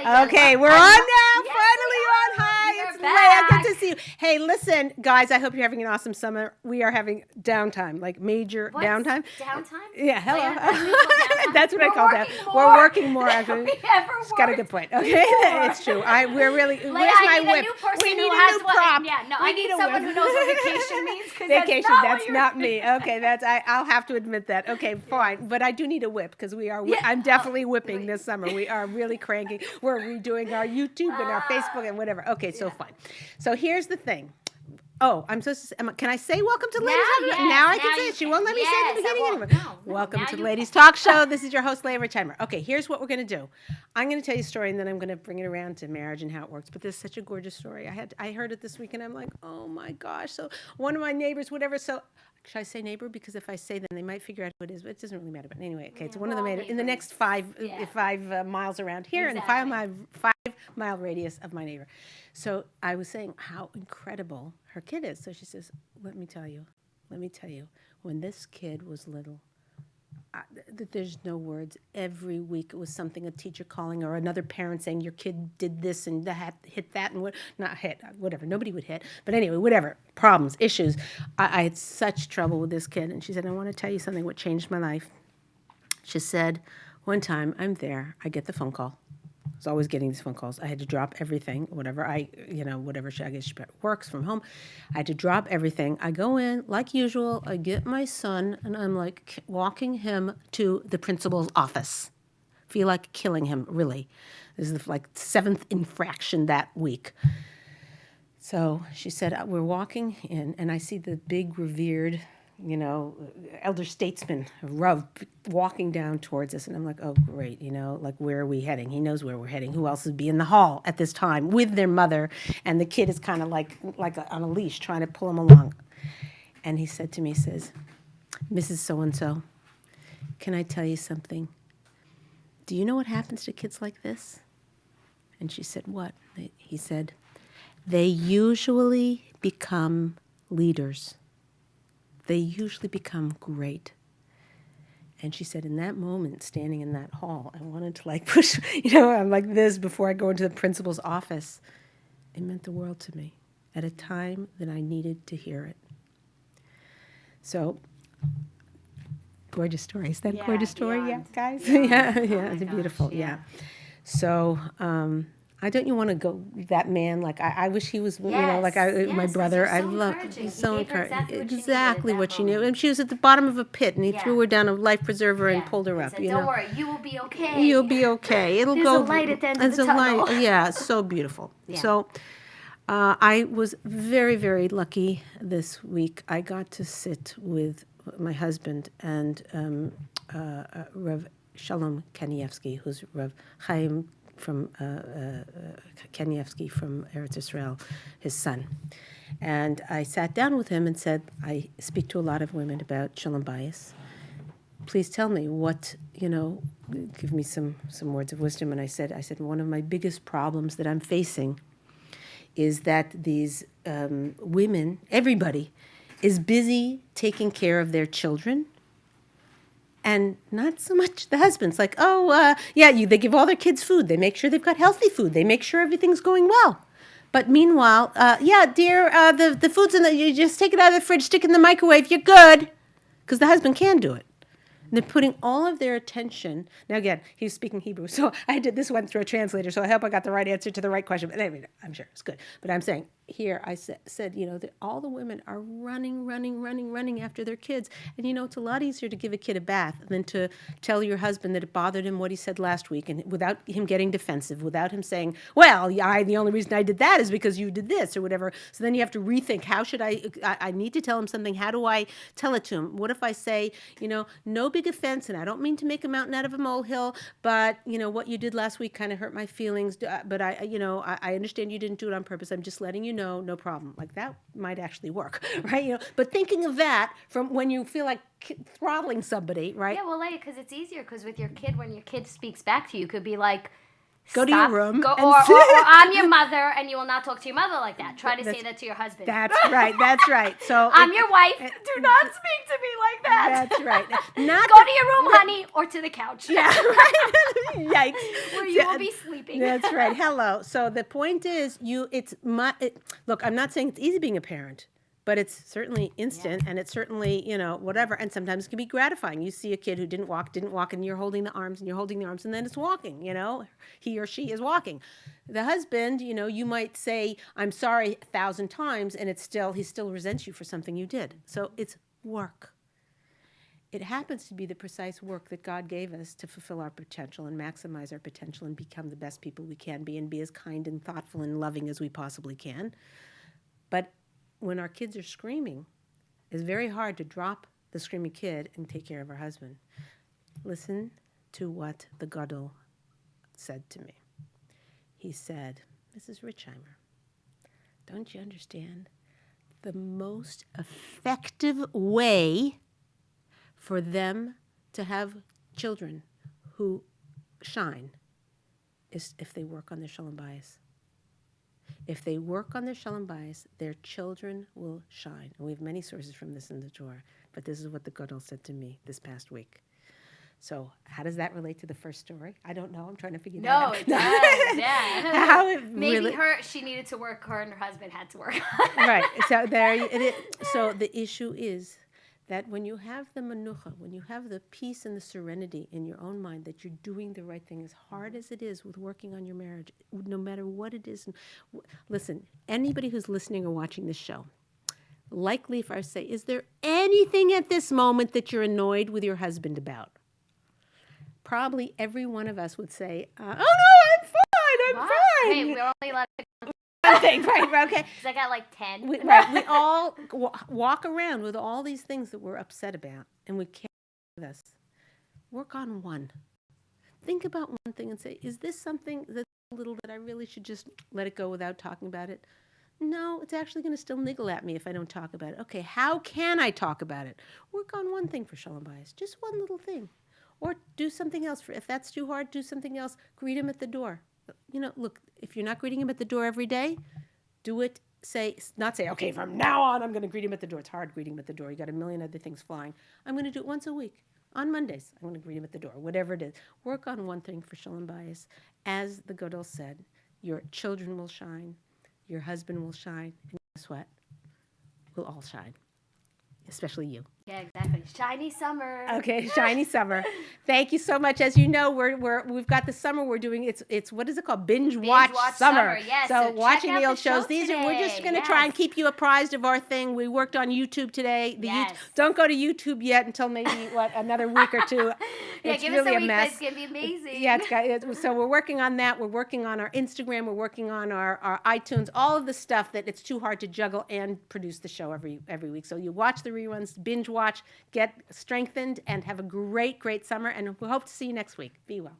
Okay, we're on now. Yes, finally on. Hi, it's Leah. Good to see you. Hey, listen, guys, I hope you're having an awesome summer. We are having downtime, like major downtime. Downtime? Yeah, hello. Downtime? That's what I call that. We're working more, actually. She's got a good point. Okay, it's true. We're really. Where's my whip? We need a new prop. Yeah, no, I need someone who knows what vacation means. Vacation, that's not me. Okay, I'll have to admit that. Okay, fine. But I do need a whip because we are. I'm definitely whipping this summer. We are really cranking. We're redoing our YouTube and our Facebook and whatever. Okay, so fine. So here's the thing. Oh, I'm supposed to say, can I say welcome to Ladies Talk Show? Now I can say it. She won't let me say it in the beginning anymore. No, welcome to Ladies Talk Show. This is your host, Leah Richeimer. Okay, here's what we're going to do. I'm going to tell you a story, and then I'm going to bring it around to marriage and how it works. But this is such a gorgeous story. I heard it this week, and I'm like, oh, my gosh. So one of my neighbors, whatever. So should I say neighbor? Because if I say then they might figure out who it is. But it doesn't really matter. But anyway, okay, it's one of the neighbors in the next five miles around here, and 5 mile radius of my neighbor. So I was saying how incredible her kid is. So she says, let me tell you, when this kid was little, there's no words. Every week it was something, a teacher calling or another parent saying, your kid did this and that, hit that and whatever. Nobody would hit. But anyway, whatever, problems, issues. I had such trouble with this kid. And she said, I want to tell you something, what changed my life. She said, one time I'm there, I get the phone call. I was always getting these phone calls. I had to drop everything, whatever I guess she works from home. I had to drop everything. I go in, like usual, I get my son, and I'm like walking him to the principal's office. Feel like killing him, really. This is like 7th infraction that week. So she said, we're walking in, and I see the big revered, elder statesman, Rav, walking down towards us. And I'm like, oh, great, like, where are we heading? He knows where we're heading. Who else would be in the hall at this time with their mother? And the kid is kind of like on a leash trying to pull him along. And he said to me, Mrs. So-and-so, can I tell you something? Do you know what happens to kids like this? And she said, what? He said, they usually become leaders. They usually become great. And she said, in that moment, standing in that hall, I wanted to push, I'm like this before I go into the principal's office. It meant the world to me at a time that I needed to hear it. So, gorgeous story. Is that a gorgeous story? Yeah, guys? Yeah, it's beautiful. Yeah. So, don't you want to go that man? Like I wish he was, my brother. I love. He's so encouraging. Exactly what she knew. And she was at the bottom of a pit, and he threw her down a life preserver and pulled her up. Said, don't worry, you will be okay. You'll be okay. It'll There's go. There's a light at the end of the tunnel. Light. Yeah, so beautiful. Yeah. So, I was very, very lucky this week. I got to sit with my husband and Rav Shalom Kanievsky, who's Rav Chaim from Kanievsky from Eretz Israel, his son. And I sat down with him and said, I speak to a lot of women about shalom bayis. Please tell me what, give me some words of wisdom. And I said, one of my biggest problems that I'm facing is that these women, everybody, is busy taking care of their children, and not so much the husbands. Like, they give all their kids food. They make sure they've got healthy food. They make sure everything's going well. But meanwhile, dear, the food's you just take it out of the fridge, stick it in the microwave, you're good. Because the husband can do it. And they're putting all of their attention. Now, again, he's speaking Hebrew, so this went through a translator, so I hope I got the right answer to the right question. But anyway, I'm sure it's good. But I'm saying, here I said, that all the women are running after their kids. And it's a lot easier to give a kid a bath than to tell your husband that it bothered him what he said last week, and without him getting defensive, without him saying, well, the only reason I did that is because you did this or whatever. So then you have to rethink, how should I need to tell him something. How do I tell it to him? What if I say, no big offense, and I don't mean to make a mountain out of a molehill, but, what you did last week kind of hurt my feelings. But I understand you didn't do it on purpose. I'm just letting you know, no problem. Like, that might actually work, right? But thinking of that from when you feel like throttling somebody, right? Yeah, well, because it's easier, because with your kid, when your kid speaks back to you, could be like, Go to your room. Go, and or I'm your mother, and you will not talk to your mother like that. Try to say that to your husband. That's right. That's right. So I'm your wife. Do not speak to me like that. That's right. Go to your room, honey, or to the couch. Yeah, right. Yikes. Where you will be sleeping. That's right. Hello. So the point is, look, I'm not saying it's easy being a parent, but it's certainly instant, and it's certainly, whatever. And sometimes it can be gratifying. You see a kid who didn't walk, and you're holding the arms, and then it's walking, he or she is walking. The husband, you might say, I'm sorry 1,000 times, and he still resents you for something you did. So it's work. It happens to be the precise work that God gave us to fulfill our potential and maximize our potential and become the best people we can be and be as kind and thoughtful and loving as we possibly can. But when our kids are screaming, it's very hard to drop the screaming kid and take care of our husband. Listen to what the Gadol said to me. He said, Mrs. Richeimer, don't you understand? The most effective way for them to have children who shine is if they work on their shalom bayis. If they work on their shalom bayis, their children will shine. And we have many sources from this in the Torah, but this is what the Gadol said to me this past week. So how does that relate to the first story? I don't know. I'm trying to figure that out. No, it does. Yeah. How it Maybe really... she needed to work. Her and her husband had to work. Right. So there it is. So the issue is that when you have the manucha, when you have the peace and the serenity in your own mind that you're doing the right thing, as hard as it is with working on your marriage, no matter what it is. Listen, anybody who's listening or watching this show, likely if I say, is there anything at this moment that you're annoyed with your husband about? Probably every one of us would say, oh no, I'm fine. Hey, we're only allowed to one thing, right, okay. Because I got like 10. We all walk around with all these things that we're upset about, and we can't with us. Work on one. Think about one thing and say, is this something that's a little that I really should just let it go without talking about it? No, it's actually going to still niggle at me if I don't talk about it. Okay, how can I talk about it? Work on one thing for shalom bayis, just one little thing. Or do something else. If that's too hard, do something else. Greet him at the door. Look, if you're not greeting him at the door every day, do it. Not say, okay, from now on, I'm going to greet him at the door. It's hard greeting him at the door. You got a million other things flying. I'm going to do it once a week. On Mondays, I'm going to greet him at the door, whatever it is. Work on one thing for shalom bayis. As the Gadol said, your children will shine, your husband will shine, and guess what? We'll all shine, especially you. Yeah, exactly. Shiny summer. Okay, shiny summer. Thank you so much. As you know, we've got the summer we're doing. It's what is it called? Binge watch summer. Yes. So watching the old shows. We're just going to try and keep you apprised of our thing. We worked on YouTube today. Don't go to YouTube yet until maybe another week or two. It's give really us a a week. mess. It's gonna be amazing. Yeah, so we're working on that. We're working on our Instagram. We're working on our iTunes. All of the stuff that it's too hard to juggle and produce the show every week. So you watch the reruns, binge watch, get strengthened, and have a great, great summer. And we hope to see you next week. Be well.